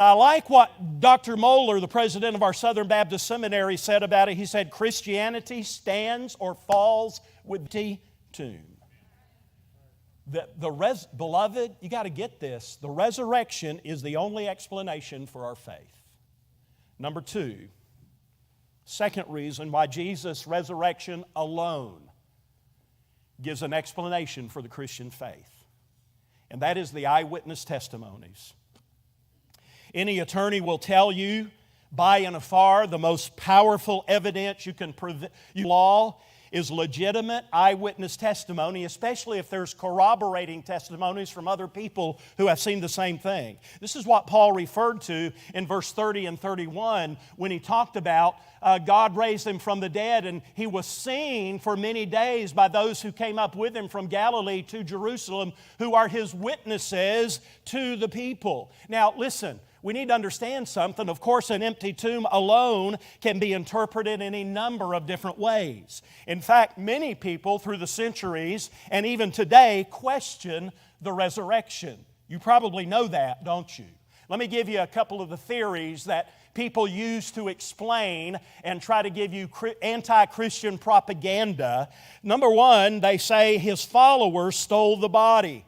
I like what Dr. Moeller, the president of our Southern Baptist Seminary, said about it. He said, Christianity stands or falls with the tomb. Beloved, you got to get this. The resurrection is the only explanation for our faith. Number two, second reason why Jesus' resurrection alone gives an explanation for the Christian faith. And that is the eyewitness testimonies. Any attorney will tell you, by and afar, the most powerful evidence you can present law is legitimate eyewitness testimony, especially if there's corroborating testimonies from other people who have seen the same thing. This is what Paul referred to in verse 30 and 31 when he talked about God raised him from the dead, and he was seen for many days by those who came up with him from Galilee to Jerusalem, who are his witnesses to the people. Now listen, we need to understand something. Of course, an empty tomb alone can be interpreted in a number of different ways. In fact, many people through the centuries and even today question the resurrection. You probably know that, don't you? Let me give you a couple of the theories that people use to explain and try to give you anti-Christian propaganda. Number one, they say his followers stole the body.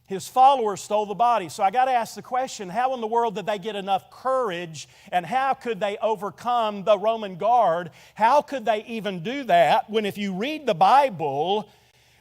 His followers stole the body. So I got to ask the question, how in the world did they get enough courage, and how could they overcome the Roman guard? How could they even do that when, if you read the Bible,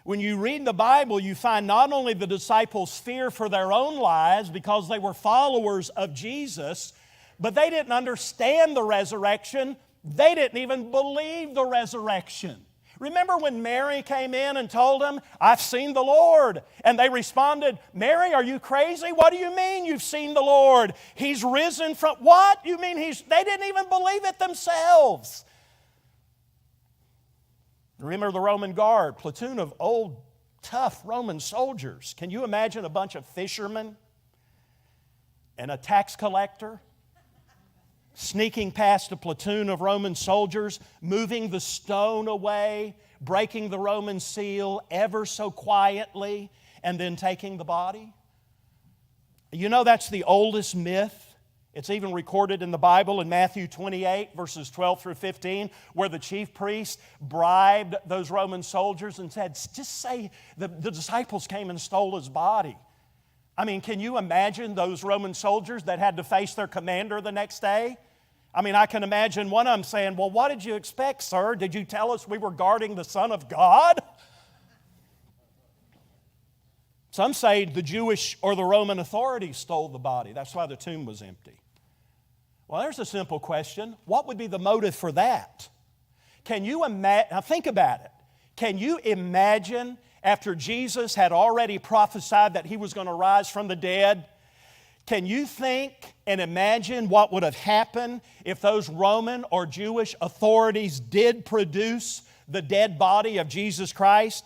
you find not only the disciples' fear for their own lives because they were followers of Jesus, but they didn't understand the resurrection. They didn't even believe the resurrection. Remember when Mary came in and told them, I've seen the Lord. And they responded, Mary, are you crazy? What do you mean you've seen the Lord? He's risen from, what? You mean they didn't even believe it themselves. Remember the Roman guard, platoon of old, tough Roman soldiers. Can you imagine a bunch of fishermen and a tax collector sneaking past a platoon of Roman soldiers, moving the stone away, breaking the Roman seal ever so quietly, and then taking the body? You know that's the oldest myth. It's even recorded in the Bible in Matthew 28, verses 12 through 15, where the chief priest bribed those Roman soldiers and said, just say the disciples came and stole his body. I mean, can you imagine those Roman soldiers that had to face their commander the next day? I mean, I can imagine one of them saying, well, what did you expect, sir? Did you tell us we were guarding the Son of God? Some say the Jewish or the Roman authorities stole the body. That's why the tomb was empty. Well, there's a simple question. What would be the motive for that? Can you imagine? Now think about it. Can you imagine after Jesus had already prophesied that He was going to rise from the dead? Can you think and imagine what would have happened if those Roman or Jewish authorities did produce the dead body of Jesus Christ?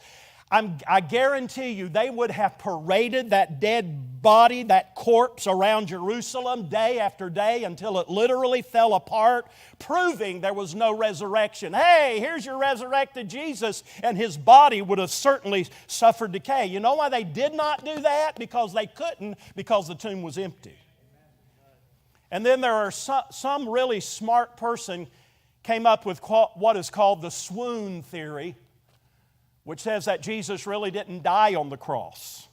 I guarantee you they would have paraded that dead body, that corpse around Jerusalem day after day until it literally fell apart, proving there was no resurrection. Hey, here's your resurrected Jesus, and His body would have certainly suffered decay. You know why they did not do that? Because they couldn't, because the tomb was empty. And then there are some really smart person came up with what is called the swoon theory, which says that Jesus really didn't die on the cross.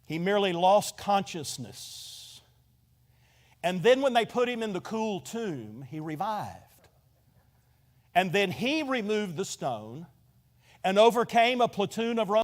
He merely lost consciousness. And then when they put Him in the cool tomb, He revived. And then He removed the stone and overcame a platoon of Romans